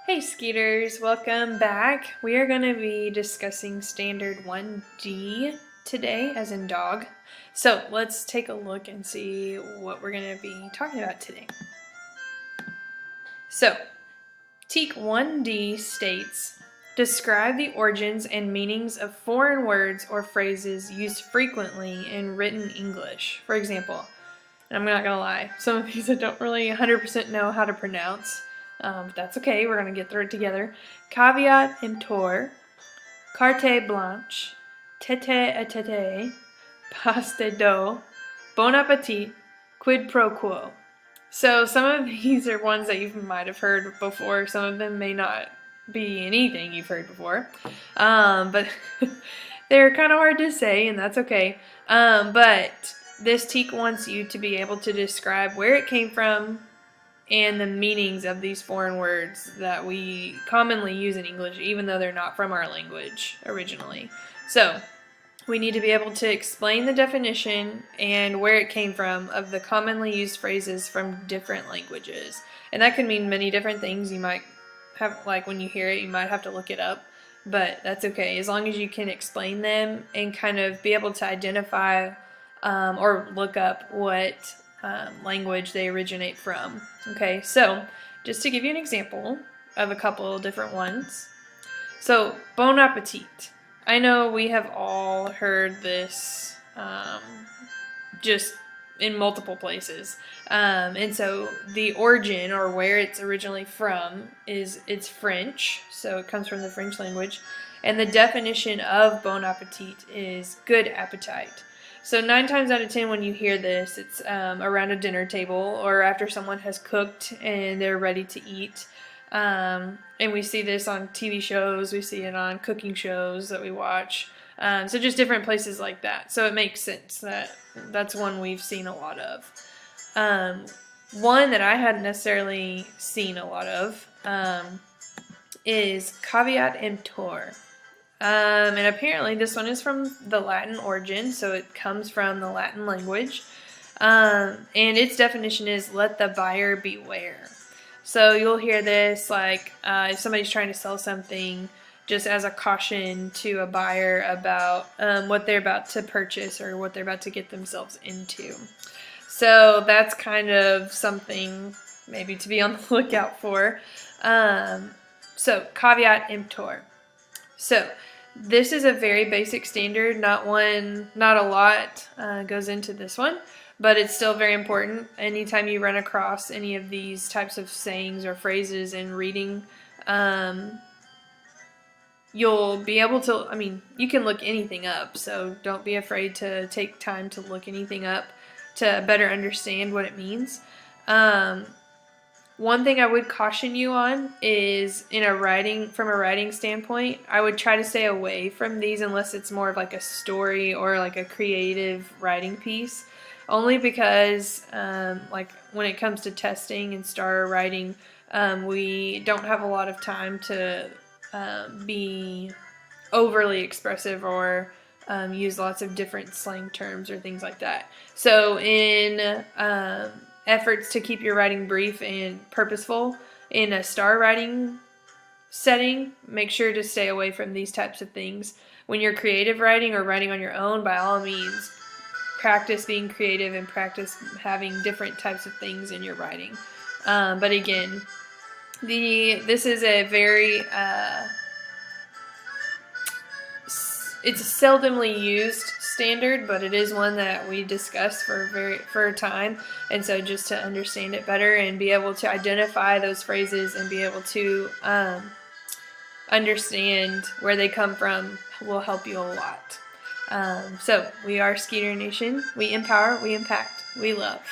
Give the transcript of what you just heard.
Hey Skeeters, welcome back. We are going to be discussing Standard 1D today, as in dog. So let's take a look and see what we're going to be talking about today. So, TEK 1D states, describe the origins and meanings of foreign words or phrases used frequently in written English. For example, and I'm not going to lie, some of these I don't really 100% know how to pronounce. But that's okay, we're going to get through it together. Caveat emptor, carte blanche, tete a tete, paste do, bon appetit, quid pro quo. So some of these are ones that you might have heard before. Some of them may not be anything you've heard before. But they're kind of hard to say, and that's okay. But this TEK wants you to be able to describe where it came from, and the meanings of these foreign words that we commonly use in English, even though they're not from our language originally. So, we need to be able to explain the definition and where it came from of the commonly used phrases from different languages. And that can mean many different things. You might have, like when you hear it, you might have to look it up, but that's okay. As long as you can explain them and kind of be able to identify or look up what language they originate from. Okay, so just to give you an example of a couple different ones. So, bon appetit. I know we have all heard this just in multiple places. And so the origin, or where it's originally from, it's French. So it comes from the French language. And the definition of bon appetit is good appetite. So 9 times out of 10 when you hear this, it's around a dinner table or after someone has cooked and they're ready to eat. And we see this on TV shows, we see it on cooking shows that we watch. So just different places like that. So it makes sense that that's one we've seen a lot of. One that I hadn't necessarily seen a lot of is caveat emptor. And apparently this one is from the Latin origin, so it comes from the Latin language. And its definition is, let the buyer beware. So you'll hear this like if somebody's trying to sell something, just as a caution to a buyer about what they're about to purchase or what they're about to get themselves into. So that's kind of something maybe to be on the lookout for. So caveat emptor. So this is a very basic standard, not a lot goes into this one, but it's still very important. Anytime you run across any of these types of sayings or phrases in reading, you'll be able to, you can look anything up, so don't be afraid to take time to look anything up to better understand what it means. One thing I would caution you on is from a writing standpoint, I would try to stay away from these unless it's more of like a story or like a creative writing piece. Only because like when it comes to testing and star writing, we don't have a lot of time to be overly expressive or use lots of different slang terms or things like that. So in efforts to keep your writing brief and purposeful in a star writing setting, make sure to stay away from these types of things. When you're creative writing or writing on your own, by all means, practice being creative and practice having different types of things in your writing. But again, this is a very it's a seldomly used standard, but it is one that we discuss for a time, and so just to understand it better and be able to identify those phrases and be able to understand where they come from will help you a lot. So we are Skeeter Nation. We empower, we impact, we love.